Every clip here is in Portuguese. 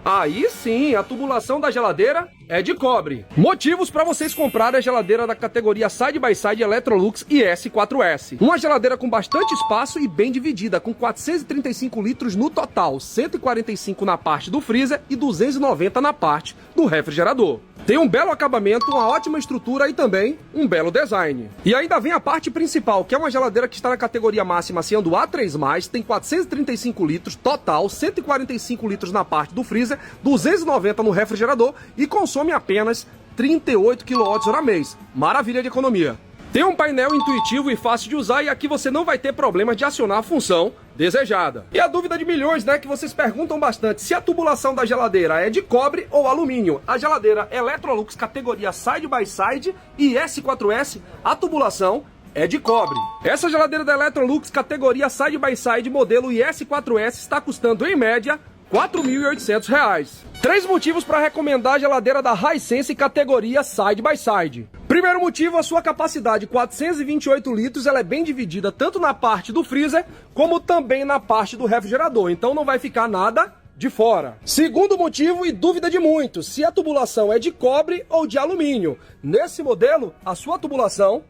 Aí sim, a tubulação da geladeira é de cobre. Motivos para vocês comprarem a geladeira da categoria Side by Side Electrolux IS4S. Uma geladeira com bastante espaço e bem dividida, com 435 litros no total, 145 na parte do freezer e 290 na parte do refrigerador. Tem um belo acabamento, uma ótima estrutura e também um belo design. E ainda vem a parte principal, que é uma geladeira que está na categoria máxima sendo A3+, tem 435 litros total, 145 litros na parte do freezer, 290 no refrigerador e consome apenas 38 kWh mês. Maravilha de economia. Tem um painel intuitivo e fácil de usar e aqui você não vai ter problema de acionar a função desejada. E a dúvida de milhões, né, que vocês perguntam bastante, se a tubulação da geladeira é de cobre ou alumínio. A geladeira Electrolux categoria Side by Side e S4S, a tubulação é de cobre. Essa geladeira da Electrolux categoria Side by Side modelo IS4S está custando em média R$ 4.800. 3 motivos para recomendar a geladeira da Hisense categoria Side by Side. Primeiro motivo, a sua capacidade 428 litros, ela é bem dividida tanto na parte do freezer como também na parte do refrigerador, então não vai ficar nada de fora. Segundo motivo e dúvida de muitos, se a tubulação é de cobre ou de alumínio. Nesse modelo, a sua tubulação,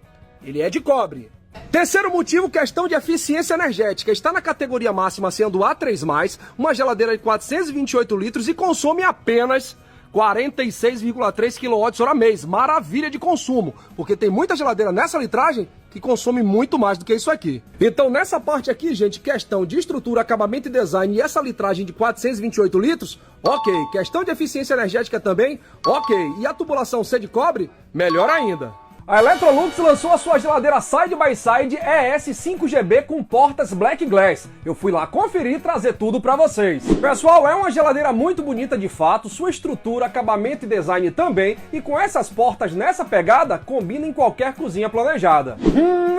ele é de cobre. Terceiro motivo, questão de eficiência energética. Está na categoria máxima sendo A3+, uma geladeira de 428 litros e consome apenas 46,3 kWh mês. Maravilha de consumo, porque tem muita geladeira nessa litragem que consome muito mais do que isso aqui. Então nessa parte aqui, gente, questão de estrutura, acabamento e design e essa litragem de 428 litros, ok. Questão de eficiência energética também, ok. E a tubulação ser de cobre, melhor ainda. A Electrolux lançou a sua geladeira Side by Side ES5GB com portas Black Glass. Eu fui lá conferir e trazer tudo pra vocês. Pessoal, é uma geladeira muito bonita de fato, sua estrutura, acabamento e design também, e com essas portas nessa pegada, combina em qualquer cozinha planejada.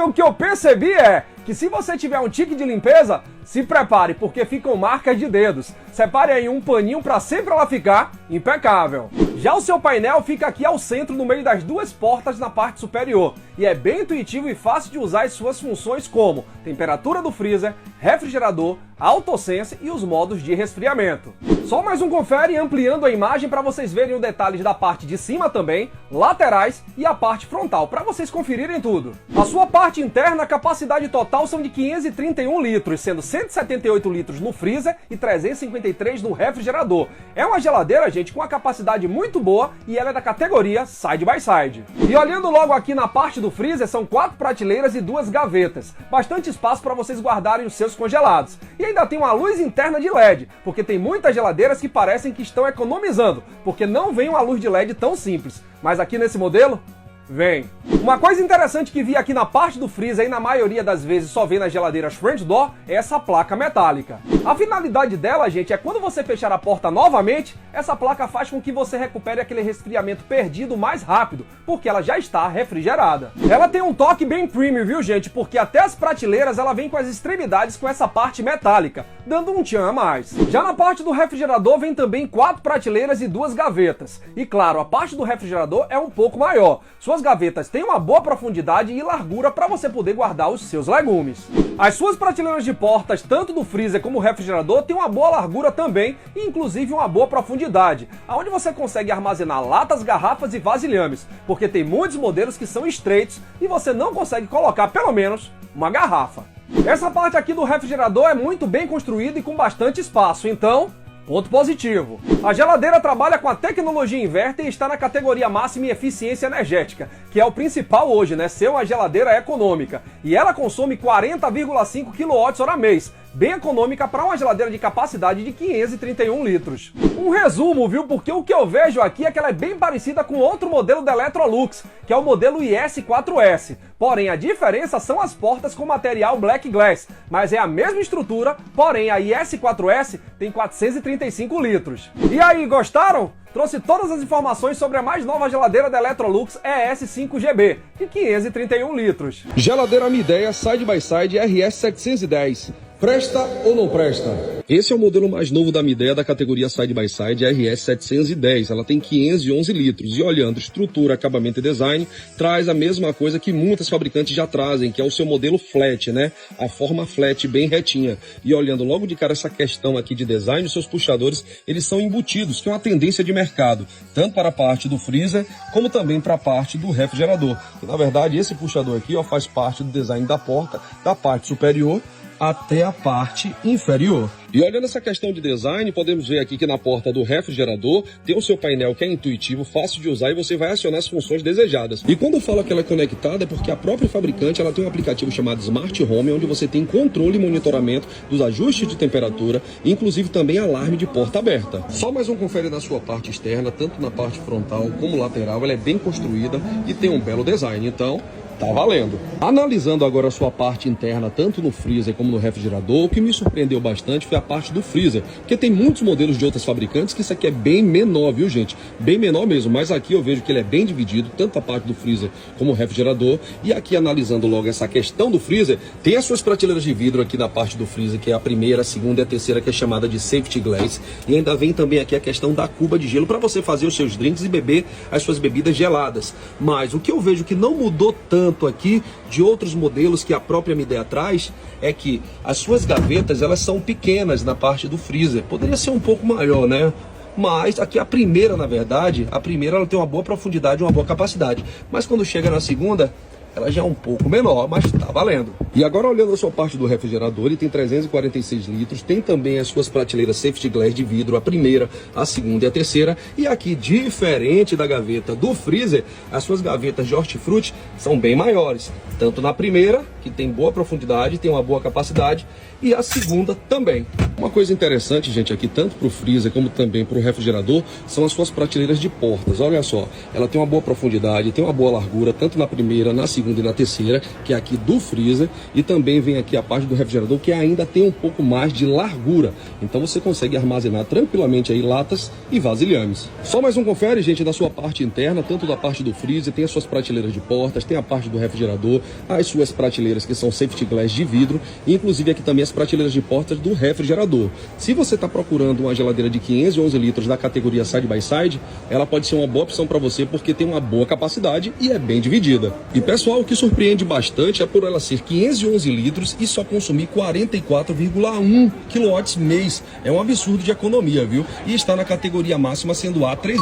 O que eu percebi é que se você tiver um tique de limpeza, se prepare, porque ficam marcas de dedos. Separe aí um paninho para sempre ela ficar impecável. Já o seu painel fica aqui ao centro, no meio das duas portas na parte superior. E é bem intuitivo e fácil de usar as suas funções como temperatura do freezer, refrigerador, autosense e os modos de resfriamento. Só mais um confere ampliando a imagem para vocês verem os detalhes da parte de cima também, laterais e a parte frontal, para vocês conferirem tudo. A sua parte interna, a capacidade total são de 531 litros, sendo 178 litros no freezer e 353 no refrigerador. É uma geladeira, gente, com uma capacidade muito boa e ela é da categoria Side by Side. E olhando logo aqui na parte do freezer, são 4 prateleiras e 2 gavetas. Bastante espaço para vocês guardarem os seus congelados. E ainda tem uma luz interna de LED, porque tem muitas geladeiras que parecem que estão economizando, porque não vem uma luz de LED tão simples. Mas aqui nesse modelo, vem. Uma coisa interessante que vi aqui na parte do freezer e na maioria das vezes só vem nas geladeiras French Door é essa placa metálica. A finalidade dela, gente, é quando você fechar a porta novamente, essa placa faz com que você recupere aquele resfriamento perdido mais rápido, porque ela já está refrigerada. Ela tem um toque bem premium, viu, gente? Porque até as prateleiras ela vem com as extremidades com essa parte metálica, dando um tchan a mais. Já na parte do refrigerador vem também 4 prateleiras e 2 gavetas. E claro, a parte do refrigerador é um pouco maior. Suas gavetas têm uma boa profundidade e largura para você poder guardar os seus legumes. As suas prateleiras de portas, tanto do freezer como do refrigerador, têm uma boa largura também e inclusive uma boa profundidade, onde você consegue armazenar latas, garrafas e vasilhames, porque tem muitos modelos que são estreitos e você não consegue colocar pelo menos uma garrafa. Essa parte aqui do refrigerador é muito bem construída e com bastante espaço, então ponto positivo. A geladeira trabalha com a tecnologia inverter e está na categoria máxima em eficiência energética, que é o principal hoje, né? Ser uma geladeira econômica. E ela consome 40,5 kWh mês, bem econômica para uma geladeira de capacidade de 531 litros. Um resumo, viu? Porque o que eu vejo aqui é que ela é bem parecida com outro modelo da Electrolux, que é o modelo IS4S. Porém, a diferença são as portas com material Black Glass, mas é a mesma estrutura, porém a IS4S tem 435 litros. E aí, gostaram? Trouxe todas as informações sobre a mais nova geladeira da Electrolux ES5GB, de 531 litros. Geladeira Midea Side by Side RS710. Presta ou não presta? Esse é o modelo mais novo da Midea da categoria Side by Side RS 710. Ela tem 511 litros e olhando estrutura, acabamento e design, traz a mesma coisa que muitas fabricantes já trazem, que é o seu modelo flat, né? A forma flat bem retinha. E olhando logo de cara essa questão aqui de design, os seus puxadores, eles são embutidos, que é uma tendência de mercado, tanto para a parte do freezer, como também para a parte do refrigerador. E, na verdade, esse puxador aqui, ó, faz parte do design da porta, da parte superior até a parte inferior. E olhando essa questão de design, podemos ver aqui que na porta do refrigerador tem o seu painel que é intuitivo, fácil de usar e você vai acionar as funções desejadas. E quando eu falo que ela é conectada é porque a própria fabricante ela tem um aplicativo chamado Smart Home, onde você tem controle e monitoramento dos ajustes de temperatura, inclusive também alarme de porta aberta. Só mais um confere na sua parte externa, tanto na parte frontal como lateral, ela é bem construída e tem um belo design, então tá valendo. Analisando agora a sua parte interna, tanto no freezer como no refrigerador, o que me surpreendeu bastante foi a parte do freezer, porque tem muitos modelos de outras fabricantes que isso aqui é bem menor, viu gente? Bem menor mesmo, mas aqui eu vejo que ele é bem dividido, tanto a parte do freezer como o refrigerador, e aqui analisando logo essa questão do freezer, tem as suas prateleiras de vidro aqui na parte do freezer, que é a primeira, a segunda e a terceira, que é chamada de safety glass, e ainda vem também aqui a questão da cuba de gelo, para você fazer os seus drinks e beber as suas bebidas geladas. Mas o que eu vejo que não mudou tanto aqui de outros modelos que a própria Midea traz é que as suas gavetas elas são pequenas na parte do freezer. Poderia ser um pouco maior, né? Mas aqui a primeira, na verdade, a primeira ela tem uma boa profundidade, uma boa capacidade. Mas quando chega na segunda, ela já é um pouco menor, mas tá valendo. E agora olhando a sua parte do refrigerador, ele tem 346 litros, tem também as suas prateleiras safety glass de vidro, a primeira, a segunda e a terceira. E aqui, diferente da gaveta do freezer, as suas gavetas de hortifruti são bem maiores. Tanto na primeira, que tem boa profundidade, tem uma boa capacidade, e a segunda também. Uma coisa interessante, gente, aqui tanto para o freezer como também para o refrigerador, são as suas prateleiras de portas. Olha só, ela tem uma boa profundidade, tem uma boa largura, tanto na primeira, na segunda e na terceira, que é aqui do freezer, e também vem aqui a parte do refrigerador, que ainda tem um pouco mais de largura. Então você consegue armazenar tranquilamente aí latas e vasilhames. Só mais um confere, gente, da sua parte interna, tanto da parte do freezer, tem as suas prateleiras de portas, tem a parte do refrigerador, as suas prateleiras que são safety glass de vidro, e inclusive aqui também as prateleiras de portas do refrigerador. Se você está procurando uma geladeira de 511 litros da categoria Side by Side, ela pode ser uma boa opção para você porque tem uma boa capacidade e é bem dividida. E pessoal, o que surpreende bastante é por ela ser 511 litros e só consumir 44,1 kW mês. É um absurdo de economia, viu? E está na categoria máxima sendo A3+.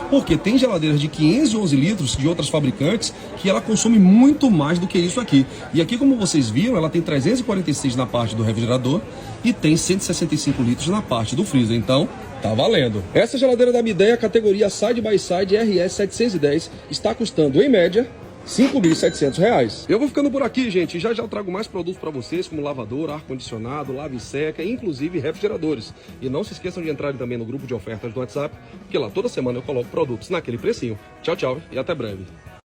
Porque tem geladeiras de 511 litros de outras fabricantes que ela consome muito mais do que isso aqui. E aqui, como vocês viram, ela tem 346 na parte do refrigerador e tem 165 litros na parte do freezer. Então, tá valendo. Essa geladeira da Midea, categoria Side by Side RS 710, está custando, em média, R$ 5.700. Eu vou ficando por aqui, gente. Já eu trago mais produtos para vocês, como lavador, ar-condicionado, lave e seca, inclusive refrigeradores. E não se esqueçam de entrarem também no grupo de ofertas do WhatsApp, porque lá toda semana eu coloco produtos naquele precinho. Tchau, tchau e até breve.